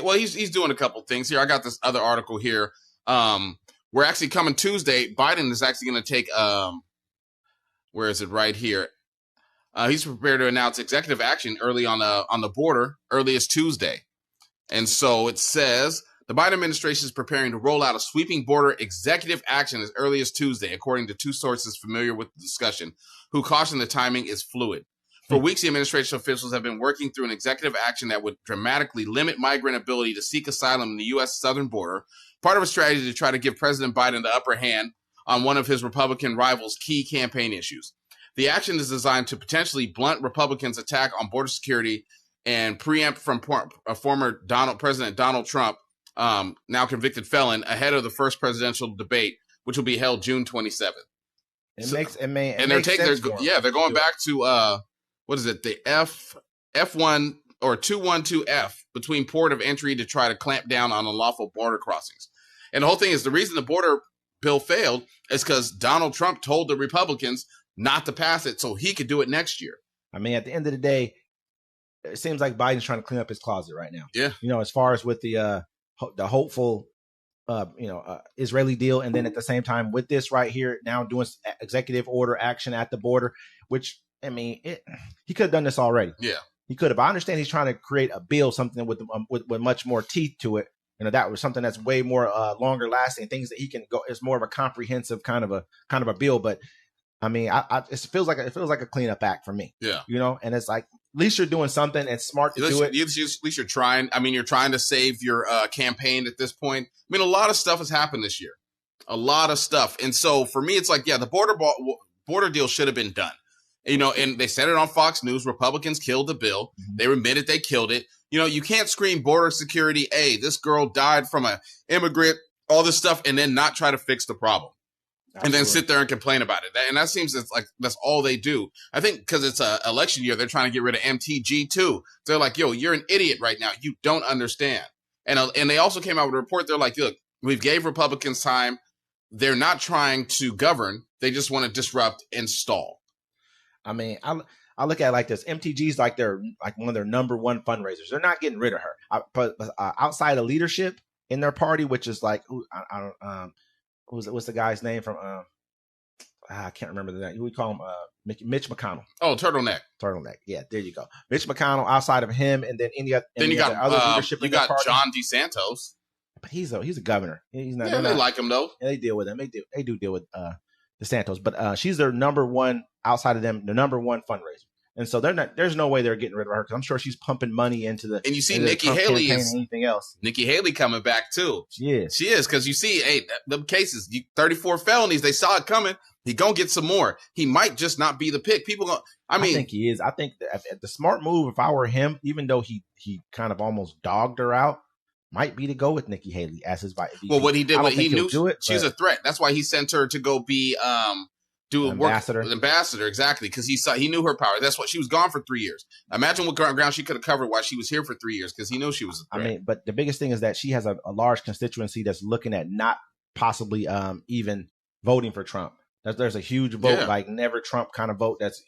Well, he's doing a couple things here. I got this other article here. We're actually coming Tuesday. Biden is actually going to take where is it right here? He's prepared to announce executive action early on the border, earliest Tuesday. And so it says the Biden administration is preparing to roll out a sweeping border executive action as early as Tuesday, according to two sources familiar with the discussion, who caution the timing is fluid. For weeks, the administration officials have been working through an executive action that would dramatically limit migrant ability to seek asylum in the U.S. southern border, part of a strategy to try to give President Biden the upper hand on one of his Republican rivals' key campaign issues. The action is designed to potentially blunt Republicans' attack on border security and preempt from former President Donald Trump, now convicted felon, ahead of the first presidential debate, which will be held June 27th. They're going back to what is it? The F1 or 212F between port of entry to try to clamp down on unlawful border crossings. And the whole thing is the reason the border bill failed is because Donald Trump told the Republicans not to pass it so he could do it next year. I mean, at the end of the day, it seems like Biden's trying to clean up his closet right now. Yeah. As far as with the hopeful, Israeli deal. And then at the same time with this right here, now doing executive order action at the border, which, I mean, he could have done this already. Yeah. He could have. I understand he's trying to create a bill, something with much more teeth to it. That was something that's way more longer lasting, things that he can go. It's more of a comprehensive kind of a bill. But I mean, it feels like a cleanup act for me. Yeah. And it's like, at least you're doing something. It's smart to do it. At least you're trying. I mean, you're trying to save your campaign at this point. I mean, a lot of stuff has happened this year. A lot of stuff. And so for me, it's like, yeah, the border deal should have been done. And they said it on Fox News. Republicans killed the bill. Mm-hmm. They admitted they killed it. You can't scream border security. Hey, this girl died from an immigrant, all this stuff, and then not try to fix the problem. Absolutely. And then sit there and complain about it. And that seems like that's all they do. I think because it's an election year, they're trying to get rid of MTG too. They're like, yo, you're an idiot right now. You don't understand. And they also came out with a report. They're like, look, we've gave Republicans time. They're not trying to govern. They just want to disrupt and stall. I mean, I look at it like this. MTG's like one of their number one fundraisers. They're not getting rid of her. But outside of leadership in their party, which is like, what's the guy's name from? I can't remember the name. We call him Mitch McConnell. Oh, Turtleneck. Yeah, there you go. Mitch McConnell. Outside of him, and then you got other leadership. You got John DeSantis. But he's a governor. He's not. Yeah, they like him though. Yeah, they deal with him. They do deal with DeSantis. But she's their number one. Outside of them, the number one fundraiser. And so there's no way they're getting rid of her because I'm sure she's pumping money into the. And you see Nikki Haley is anything else. Nikki Haley coming back too. She is because you see, hey, them cases, 34 felonies, they saw it coming. He gonna get some more. He might just not be the pick. I think he is. I think the smart move, if I were him, even though he kind of almost dogged her out, might be to go with Nikki Haley as his vice. Well, what he did, he knew she's a threat. That's why he sent her to go be ambassador, exactly, because he knew her power. That's what she was gone for 3 years. Imagine what ground she could have covered while she was here for 3 years, because he knew she was a threat. I mean, but the biggest thing is that she has a large constituency that's looking at not possibly even voting for Trump. There's a huge vote, like never Trump kind of vote that's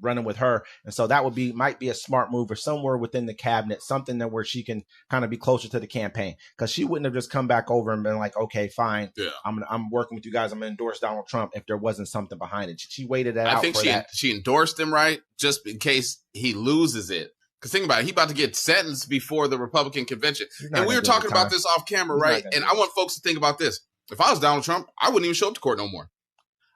running with her, and so that might be a smart move or somewhere within the cabinet, something that where she can kind of be closer to the campaign, because she wouldn't have just come back over and been like, okay, fine, I'm working with you guys, I'm gonna endorse Donald Trump if there wasn't something behind it. She waited that out. I think she endorsed him right just in case he loses it. Because think about it, he about to get sentenced before the Republican convention, and we were talking about this off camera, right? And I want folks to think about this. If I was Donald Trump, I wouldn't even show up to court no more.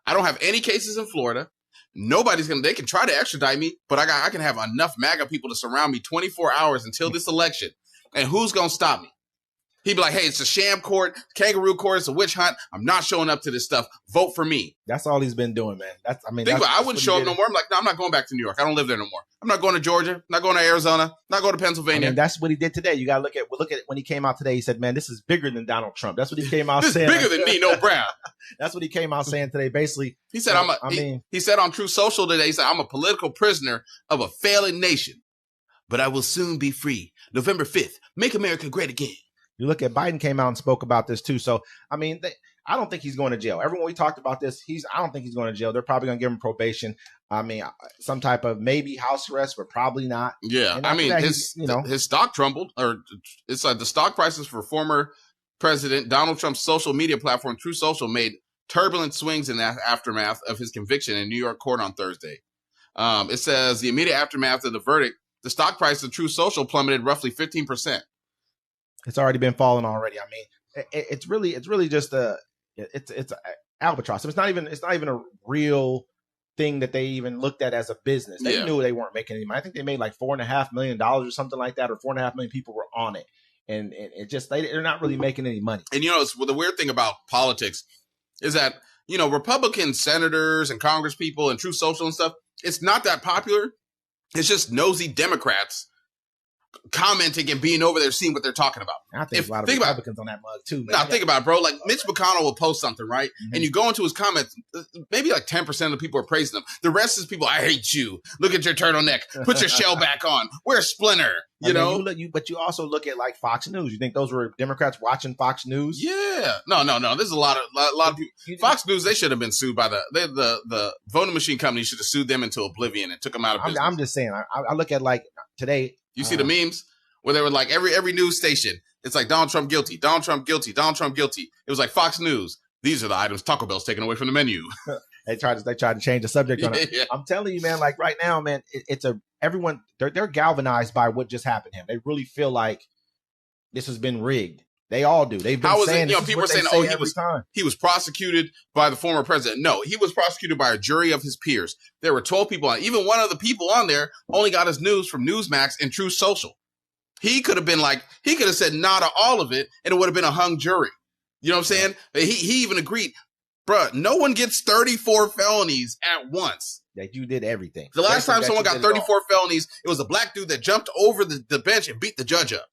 I don't have any cases in Florida. They can try to extradite me, but I can have enough MAGA people to surround me 24 hours until this election. And who's going to stop me? He'd be like, hey, it's a sham court, kangaroo court, it's a witch hunt. I'm not showing up to this stuff. Vote for me. That's all he's been doing, man. I wouldn't show up no more. I'm like, no, I'm not going back to New York. I don't live there no more. I'm not going to Georgia. I'm not going to Arizona. I'm not going to Pennsylvania. I mean, that's what he did today. You got to look at when he came out today. He said, man, this is bigger than Donald Trump. That's what he came out saying. Bigger than me, no Brown. That's what he came out saying today. Basically, he said, he said on True Social today, he said, I'm a political prisoner of a failing nation, but I will soon be free. November 5th, make America great again. You look at Biden came out and spoke about this too. So, I mean, I don't think he's going to jail. Everyone we talked about this, I don't think he's going to jail. They're probably going to give him probation. I mean, some type of maybe house arrest, but probably not. Yeah, I mean, his stock tumbled, or it's like the stock prices for former President Donald Trump's social media platform, True Social, made turbulent swings in the aftermath of his conviction in New York court on Thursday. It says the immediate aftermath of the verdict, the stock price of True Social plummeted roughly 15%. It's already been falling already. I mean, it's really just it's an albatross. It's not even a real thing that they even looked at as a business. They knew they weren't making any money. I think they made like $4.5 million or something like that, or 4.5 million people were on it, and it just they're not really making any money. And the weird thing about politics is that Republican senators and Congress people and True Social and stuff, it's not that popular. It's just nosy Democrats commenting and being over there seeing what they're talking about. I think a lot of Republicans on that mug too, man. Think about it, bro. Like Mitch McConnell will post something, right? Mm-hmm. And you go into his comments, maybe like 10% of the people are praising him. The rest is people, I hate you. Look at your turtleneck. Put your shell back on. Wear a splinter. But you also look at like Fox News. You think those were Democrats watching Fox News? Yeah. No. There's a lot of people. Fox News, they should have been sued by the voting machine company should have sued them into oblivion and took them out of business. I'm just saying. I look at like today. You see the memes where they were like every news station. It's like Donald Trump guilty, Donald Trump guilty, Donald Trump guilty. It was like Fox News. These are the items Taco Bell's taken away from the menu. They tried to change the subject on it. Yeah. I'm telling you, man. Like right now, man, everyone they're galvanized by what just happened to him. They really feel like this has been rigged. They all do. They've been saying people are saying, he was prosecuted by the former president. No, he was prosecuted by a jury of his peers. There were 12 people on. Even one of the people on there only got his news from Newsmax and True Social. He could have said nah to all of it, and it would have been a hung jury. You know what I'm saying? He even agreed, bruh, no one gets 34 felonies at once. That you did everything. The last time someone got 34 felonies, it was a black dude that jumped over the bench and beat the judge up.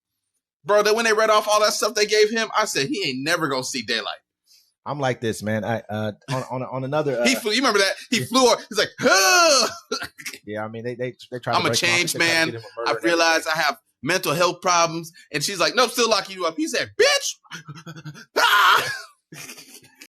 Bro, that when they read off all that stuff they gave him, I said he ain't never gonna see daylight. I'm like this, man. On another, he flew. You remember that? He flew. He's like, huh. Yeah. I mean, they try. I'm a changed man. I realize I have mental health problems, and she's like, nope, still locking you up. He said, bitch.